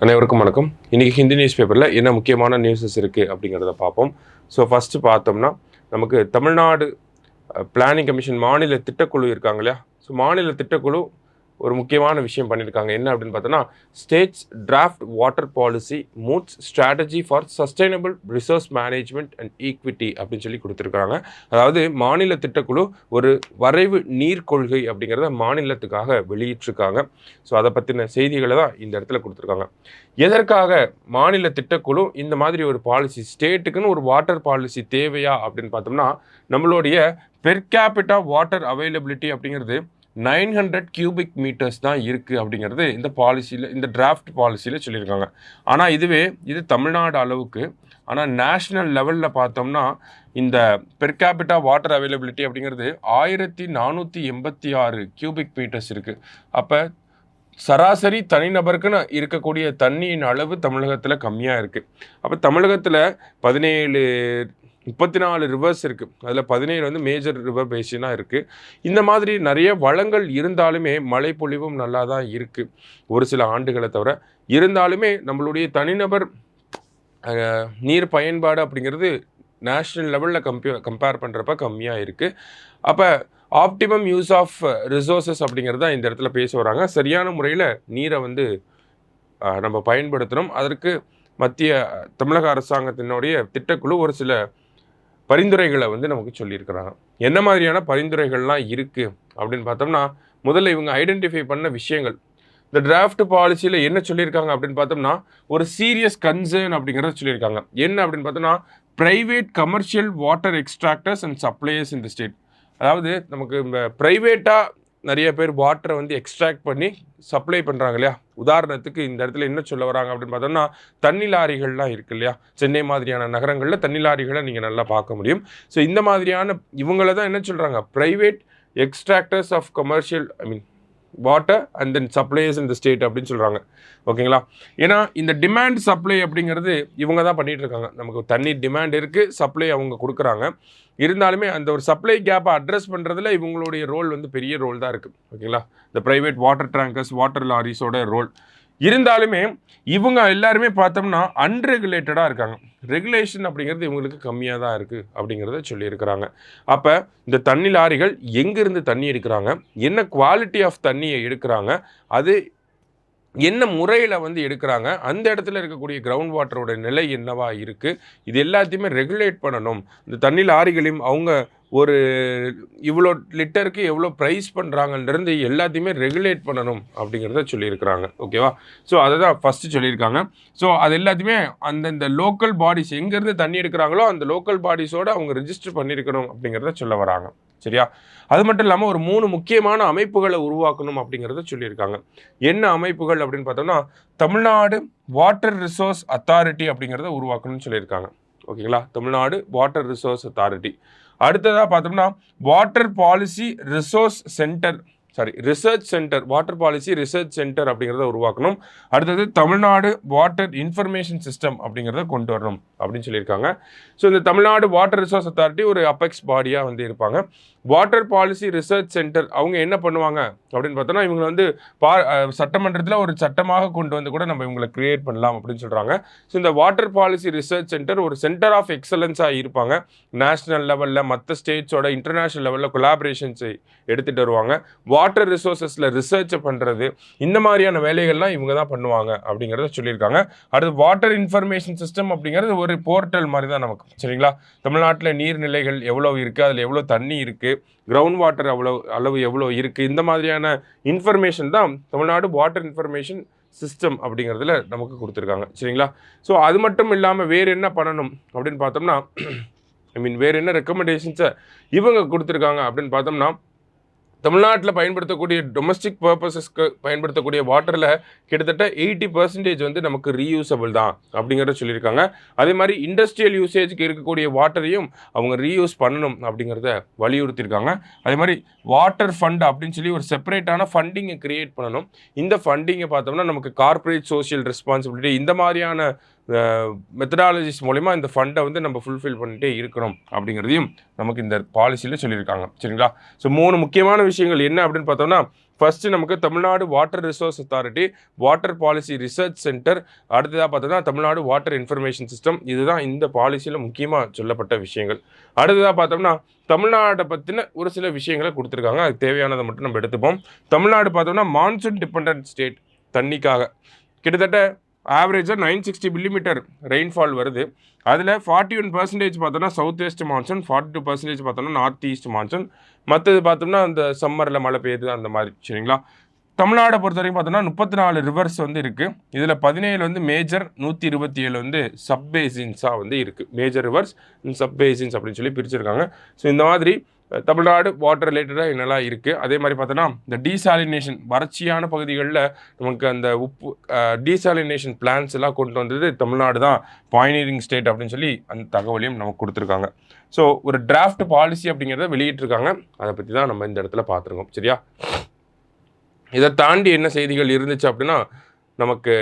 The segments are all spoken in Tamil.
அனைவருக்கும் வணக்கம். இன்றைக்கி ஹிந்தி நியூஸ் பேப்பரில் என்ன முக்கியமான நியூஸஸ் இருக்குது அப்படிங்கிறத பார்ப்போம். ஸோ ஃபஸ்ட்டு பார்த்தோம்னா நமக்கு தமிழ்நாடு பிளானிங் கமிஷன் மாநில திட்டக்குழு இருக்காங்க இல்லையா? ஸோ மாநில திட்டக்குழு ஒரு முக்கியமான விஷயம் பண்ணியிருக்காங்க. என்ன அப்படின்னு பார்த்தோன்னா, states draft water policy modes strategy for sustainable resource management and equity அப்படின்னு சொல்லி கொடுத்துருக்காங்க. அதாவது மாநில திட்டக்குழு ஒரு வரைவு நீர் கொள்கை அப்படிங்கிறத மாநிலத்துக்காக வெளியிட்டிருக்காங்க. ஸோ அதை பற்றின செய்திகளை தான் இந்த இடத்துல கொடுத்துருக்காங்க. எதற்காக மாநில திட்டக்குழு இந்த மாதிரி ஒரு பாலிசி, ஸ்டேட்டுக்குன்னு ஒரு வாட்டர் பாலிசி தேவையா அப்படின்னு பார்த்தோம்னா, நம்மளுடைய பெர் கேபிட்டா வாட்டர் அவைலபிலிட்டி அப்படிங்கிறது 900 கியூபிக் மீட்டர்ஸ் தான் இருக்குது அப்படிங்கிறது இந்த பாலிசியில், இந்த டிராஃப்ட் பாலிசியில் சொல்லியிருக்காங்க. ஆனால் இது தமிழ்நாடு அளவுக்கு. ஆனால் நேஷ்னல் லெவலில் பார்த்தோம்னா இந்த பெர் கேபிட்டா வாட்டர் அவைலபிலிட்டி அப்படிங்கிறது 1486 கியூபிக் மீட்டர்ஸ் இருக்குது. அப்போ சராசரி தனிநபருக்குன்னு இருக்கக்கூடிய தண்ணியின் அளவு தமிழகத்தில் கம்மியாக இருக்குது. அப்போ தமிழகத்தில் 34 ரிவர்ஸ் இருக்குது. அதில் 17 வந்து மேஜர் ரிவர் பேசினாக இருக்குது. இந்த மாதிரி நிறைய வளங்கள் இருந்தாலுமே மழைப்பொழிவும் நல்லா தான் இருக்குது ஒரு சில ஆண்டுகளை தவிர. இருந்தாலுமே நம்மளுடைய தனிநபர் நீர் பயன்பாடு அப்படிங்கிறது நேஷ்னல் லெவலில் கம்பேர் பண்ணுறப்ப கம்மியாக இருக்குது. அப்போ ஆப்டிமம் யூஸ் ஆஃப் ரிசோர்ஸஸ் அப்படிங்கிறது தான் இந்த இடத்துல பேச வராங்க. சரியான முறையில் நீரை வந்து நம்ம பயன்படுத்தணும். அதற்கு மத்திய தமிழக அரசாங்கத்தினுடைய திட்டக்குழு ஒரு சில பரிந்துரைகளை வந்து நமக்கு சொல்லியிருக்கிறாங்க. என்ன மாதிரியான பரிந்துரைகள்லாம் இருக்குது அப்படின்னு பார்த்தோம்னா, முதல்ல இவங்க ஐடென்டிஃபை பண்ண விஷயங்கள், இந்த டிராஃப்ட் பாலிசியில் என்ன சொல்லியிருக்காங்க அப்படின்னு பார்த்தோம்னா, ஒரு சீரியஸ் கன்சர்ன் அப்படிங்கிறத சொல்லியிருக்காங்க. என்ன அப்படின்னு பார்த்தோம்னா, private commercial water extractors and suppliers in the state. அதாவது நமக்கு இந்த ப்ரைவேட்டாக நிறைய பேர் வாட்டரை வந்து எக்ஸ்ட்ராக்ட் பண்ணி சப்ளை பண்ணுறாங்க இல்லையா? உதாரணத்துக்கு இந்த இடத்துல என்ன சொல்ல வராங்க அப்படின்னு பார்த்தோம்னா, தண்ணி லாரிகள்லாம் இருக்குது இல்லையா? சென்னை மாதிரியான நகரங்களில் தண்ணி லாரிகளை நீங்கள் நல்லா பார்க்க முடியும். ஸோ இந்த மாதிரியான இவங்கள தான் என்ன சொல்கிறாங்க, private extractors of commercial water and then supplies in the state அப்படின்னு சொல்கிறாங்க. ஓகேங்களா? ஏன்னா இந்த டிமாண்ட் சப்ளை அப்படிங்கிறது இவங்க தான் பண்ணிகிட்டு இருக்காங்க. நமக்கு தண்ணி டிமாண்ட் இருக்குது, சப்ளை அவங்க கொடுக்குறாங்க. இருந்தாலுமே அந்த ஒரு சப்ளை கேப்பை அட்ரஸ் பண்ணுறதுல இவங்களுடைய ரோல் வந்து பெரிய ரோல் தான் இருக்குது. ஓகேங்களா? இந்த ப்ரைவேட் வாட்டர் டேங்கர்ஸ், வாட்டர் லாரிஸோட ரோல் இருந்தாலுமே இவங்க எல்லாருமே பார்த்தோம்னா அன்ரெகுலேட்டடாக இருக்காங்க. ரெகுலேஷன் அப்படிங்கிறது இவங்களுக்கு கம்மியாக தான் இருக்குது அப்படிங்கிறத சொல்லியிருக்கிறாங்க. அப்போ இந்த தண்ணி லாரிகள் எங்கேருந்து தண்ணி எடுக்கிறாங்க, என்ன குவாலிட்டி ஆஃப் தண்ணியை எடுக்கிறாங்க, அது என்ன முறையில் வந்து எடுக்கிறாங்க, அந்த இடத்துல இருக்கக்கூடிய கிரவுண்ட் வாட்டரோட நிலை என்னவா இருக்குது, இது எல்லாத்தையுமே ரெகுலேட் பண்ணணும். இந்த தண்ணி லாரிகளையும் அவங்க ஒரு இவ்வளோ லிட்டருக்கு எவ்வளோ ப்ரைஸ் பண்ணுறாங்கன்றது எல்லாத்தையுமே ரெகுலேட் பண்ணணும் அப்படிங்கிறத சொல்லியிருக்கிறாங்க. ஓகேவா? ஸோ அதை தான் ஃபஸ்ட்டு சொல்லியிருக்காங்க. ஸோ அது எல்லாத்தையுமே அந்தந்த லோக்கல் பாடிஸ் எங்கேருந்து தண்ணி எடுக்கிறாங்களோ அந்த லோக்கல் பாடிஸோடு அவங்க ரிஜிஸ்டர் பண்ணியிருக்கணும் அப்படிங்கிறத சொல்ல வராங்க. சரியா? அது மட்டும் இல்லாமல் ஒரு 3 முக்கியமான அமைப்புகளை உருவாக்கணும் அப்படிங்கிறத சொல்லியிருக்காங்க. என்ன அமைப்புகள் அப்படின்னு பார்த்தோம்னா, தமிழ்நாடு வாட்டர் ரிசோர்ஸ் அத்தாரிட்டி அப்படிங்கிறத உருவாக்கணும்னு சொல்லியிருக்காங்க. ஓகேங்களா? Tamil Nadu water resource authority. அடுத்ததாக பார்த்தோம்னா water policy research centre water policy research centre அப்படிங்கிறத உருவாக்கணும். அடுத்தது தமிழ்நாடு வாட்டர் இன்ஃபர்மேஷன் சிஸ்டம் அப்படிங்கிறத கொண்டு வரணும் அப்படின்னு சொல்லியிருக்காங்க. ஸோ இந்த தமிழ்நாடு வாட்டர் ரிசோர்ஸ் அத்தாரிட்டி ஒரு அபெக்ஸ் பாடியாக வந்து இருப்பாங்க. வாட்டர் பாலிசி ரிசர்ச் சென்டர் அவங்க என்ன பண்ணுவாங்க அப்படின்னு பார்த்தோன்னா, இவங்க வந்து சட்டமன்றத்தில் ஒரு சட்டமாக கொண்டு வந்து கூட நம்ம இவங்களை கிரியேட் பண்ணலாம் அப்படின்னு சொல்கிறாங்க. ஸோ இந்த வாட்டர் பாலிசி ரிசர்ச் சென்டர் ஒரு சென்டர் ஆஃப் எக்ஸலன்ஸாக இருப்பாங்க. நேஷ்னல் லெவலில் மற்ற ஸ்டேட்ஸோட இன்டர்நேஷ்னல் லெவலில் கொலாபரேஷன்ஸை எடுத்துகிட்டு வருவாங்க. வாட்டர் ரிசோர்ஸஸில் ரிசர்ச்சை பண்ணுறது, இந்த மாதிரியான வேலைகள்லாம் இவங்க தான் பண்ணுவாங்க அப்படிங்கிறத சொல்லியிருக்காங்க. அடுத்து வாட்டர் இன்ஃபர்மேஷன் சிஸ்டம் அப்படிங்கிறது ஒரு போர்ட்டல் மாதிரி தான் நமக்கு. சரிங்களா? தமிழ்நாட்டில் நீர்நிலைகள் எவ்வளோ இருக்குது, அதில் எவ்வளோ தண்ணி இருக்குது, கிரவுண்ட் வாட்டர் அளவு எவ்வளோ இருக்குது, இந்த மாதிரியான இன்ஃபர்மேஷன் தான் தமிழ்நாடு வாட்டர் இன்ஃபர்மேஷன் சிஸ்டம் அப்படிங்கிறதுல நமக்கு கொடுத்துருக்காங்க. சரிங்களா? ஸோ அது மட்டும் இல்லாமல் வேறு என்ன பண்ணணும் அப்படின்னு பார்த்தோம்னா, வேறு என்ன ரெக்கமெண்டேஷன்ஸை இவங்க கொடுத்துருக்காங்க அப்படின்னு பார்த்தோம்னா, தமிழ்நாட்டில் பயன்படுத்தக்கூடிய டொமஸ்டிக் பர்பஸஸ்க்கு பயன்படுத்தக்கூடிய வாட்டரில் கிட்டத்தட்ட 80% வந்து நமக்கு ரீயூசபிள் தான் அப்படிங்கிறத சொல்லியிருக்காங்க. அதே மாதிரி இண்டஸ்ட்ரியல் யூசேஜுக்கு இருக்கக்கூடிய வாட்டரையும் அவங்க ரீயூஸ் பண்ணணும் அப்படிங்கிறத வலியுறுத்தியிருக்காங்க. அதே மாதிரி வாட்டர் ஃபண்ட் அப்படின்னு சொல்லி ஒரு செப்பரேட்டான ஃபண்டிங்கை கிரியேட் பண்ணணும். இந்த ஃபண்டிங்கை பார்த்தோம்னா நமக்கு கார்ப்பரேட் சோஷியல் ரெஸ்பான்சிபிலிட்டி இந்த மாதிரியான மெத்தடாலஜிஸ் மூலிமா இந்த ஃபண்டை வந்து நம்ம ஃபுல்ஃபில் பண்ணிகிட்டே இருக்கணும் அப்படிங்கிறதையும் நமக்கு இந்த பாலிசியில் சொல்லியிருக்காங்க. சரிங்களா? ஸோ 3 முக்கியமான விஷயங்கள் என்ன அப்படின்னு பார்த்தோம்னா, ஃபர்ஸ்ட் நமக்கு Tamil Nadu water resource authority, water policy research centre, அடுத்ததாக பார்த்தோம்னா தமிழ்நாடு வாட்டர் இன்ஃபர்மேஷன் சிஸ்டம். இதுதான் இந்த பாலிசியில் முக்கியமாக சொல்லப்பட்ட விஷயங்கள். அடுத்ததாக பார்த்தோம்னா தமிழ்நாட்டை பற்றின ஒரு சில விஷயங்களை கொடுத்துருக்காங்க. அதுக்கு தேவையானதை மட்டும் நம்ம எடுத்துப்போம். தமிழ்நாடு பார்த்தோம்னா மான்சூன் டிபெண்டன்ட் ஸ்டேட். தண்ணிக்காக கிட்டத்தட்ட ஆவரேஜாக 960 மில்லிமீட்டர் ரெயின்ஃபால் வருது. அதில் 41% பார்த்தோன்னா சவுத் வெஸ்ட் மான்சூன், 42% பார்த்தோன்னா நார்த் ஈஸ்ட் மான்சூன், மற்றது பார்த்தோம்னா அந்த சம்மரில் மழை பெய்யுது அந்த மாதிரி. சரிங்களா? தமிழ்நாடை பொறுத்த வரைக்கும் பார்த்தோன்னா 34 ரிவர்ஸ் வந்து இருக்குது. இதில் 17 வந்து மேஜர், 127 வந்து சப்பேசின்ஸாக வந்து இருக்குது. மேஜர் ரிவர்ஸ், சப்பேசின்ஸ் அப்படின்னு சொல்லி பிரிச்சிருக்காங்க. ஸோ இந்த மாதிரி தமிழ்நாடு வாட்டர் ரிலேட்டடாக என்னெல்லாம் இருக்குது. அதே மாதிரி பார்த்தோன்னா இந்த டீசாலினேஷன், வறட்சியான பகுதிகளில் நமக்கு அந்த உப்பு டீசாலினேஷன் பிளான்ஸ் எல்லாம் கொண்டு வந்தது தமிழ்நாடு தான், பாயினியரிங் ஸ்டேட் அப்படின்னு சொல்லி அந்த தகவலையும் நமக்கு கொடுத்துருக்காங்க. ஸோ ஒரு டிராஃப்ட் பாலிசி அப்படிங்கிறத வெளியிட்டிருக்காங்க. அதை பற்றி தான் நம்ம இந்த இடத்துல பார்த்துருக்கோம். சரியா? இதை தாண்டி என்ன செய்திகள் இருந்துச்சு அப்படின்னா, நமக்கு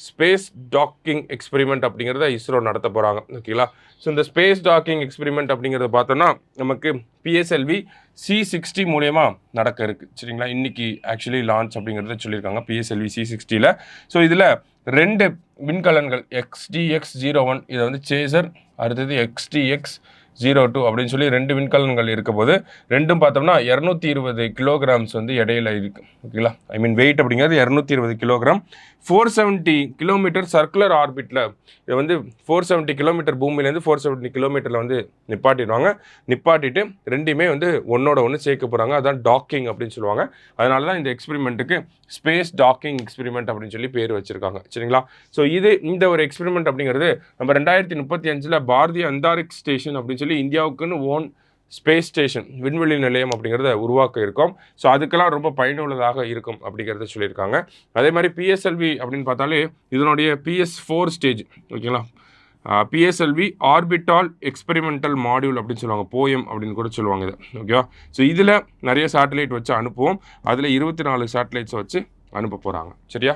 ஸ்பேஸ் டாக்கிங் எக்ஸ்பெரிமெண்ட் அப்படிங்கிறத இஸ்ரோ நடத்த போகிறாங்க. ஓகேங்களா? ஸோ இந்த ஸ்பேஸ் டாக்கிங் எக்ஸ்பெரிமெண்ட் அப்படிங்கிறத பார்த்தோன்னா நமக்கு PSLV C60 மூலயமா நடக்க இருக்குது. சரிங்களா? இன்றைக்கி ஆக்சுவலி லான்ச் அப்படிங்கிறத சொல்லியிருக்காங்க PSLV C60யில். ஸோ இதில் 2 விண்கலன்கள் XDX-01, இதை வந்து சேசர், அடுத்தது XTX-02 அப்படின்னு சொல்லி 2 விண்கலன்கள் இருக்க போது, ரெண்டும் பார்த்தோம்னா 220 கிலோகிராம்ஸ் வந்து இடையில இருக்குது. ஓகேங்களா? ஐ மீன் வெயிட் அப்படிங்கிறது 220 கிலோகிராம். 470 கிலோமீட்டர் சர்க்குலர் ஆர்பிட்டில் இதை வந்து 470 கிலோமீட்டர் பூமியிலேருந்து 470 கிலோமீட்டரில் வந்து நிப்பாட்டிட்டு ரெண்டுமே வந்து ஒன்னோட ஒன்று சேர்க்க போகிறாங்க. அதான் டாக்கிங் அப்படின்னு சொல்லுவாங்க. அதனால தான் இந்த எக்ஸ்பெரிமெண்ட்டுக்கு ஸ்பேஸ் டாக்கிங் எக்ஸ்பெரிமெண்ட் அப்படின்னு சொல்லி பேர் வச்சுருக்காங்க. சரிங்களா? ஸோ இந்த ஒரு எக்ஸ்பெரிமெண்ட் அப்படிங்கிறது நம்ம 2035 பாரதிய அந்தாரிக்ஸ் ஸ்டேஷன் அப்படின்னு சொல்லி இந்தியாவுக்குன்னு ஓன் ஸ்பேஸ் ஸ்டேஷன், விண்வெளி நிலையம் அப்படிங்கிறத உருவாக்க இருக்கும். ஸோ அதுக்கெல்லாம் ரொம்ப பயனுள்ளதாக இருக்கும் அப்படிங்கிறத சொல்லியிருக்காங்க. அதே மாதிரி PSLV அப்படின்னு பார்த்தாலே இதனுடைய PS4 ஸ்டேஜ். ஓகேங்களா? PSLV ஆர்பிட்டால் எக்ஸ்பெரிமெண்டல் மாடியூல் அப்படின்னு சொல்லுவாங்க, போயம் அப்படின்னு கூட சொல்லுவாங்க இதை. ஓகேவா? ஸோ இதில் நிறைய சேட்டலைட் வச்சு அனுப்புவோம். அதில் 24 சேட்டலைட்ஸை வச்சு அனுப்ப போகிறாங்க. சரியா?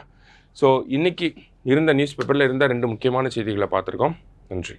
ஸோ இன்றைக்கி இருந்த நியூஸ் பேப்பரில் இருந்த 2 முக்கியமான செய்திகளை பார்த்துருக்கோம். நன்றி.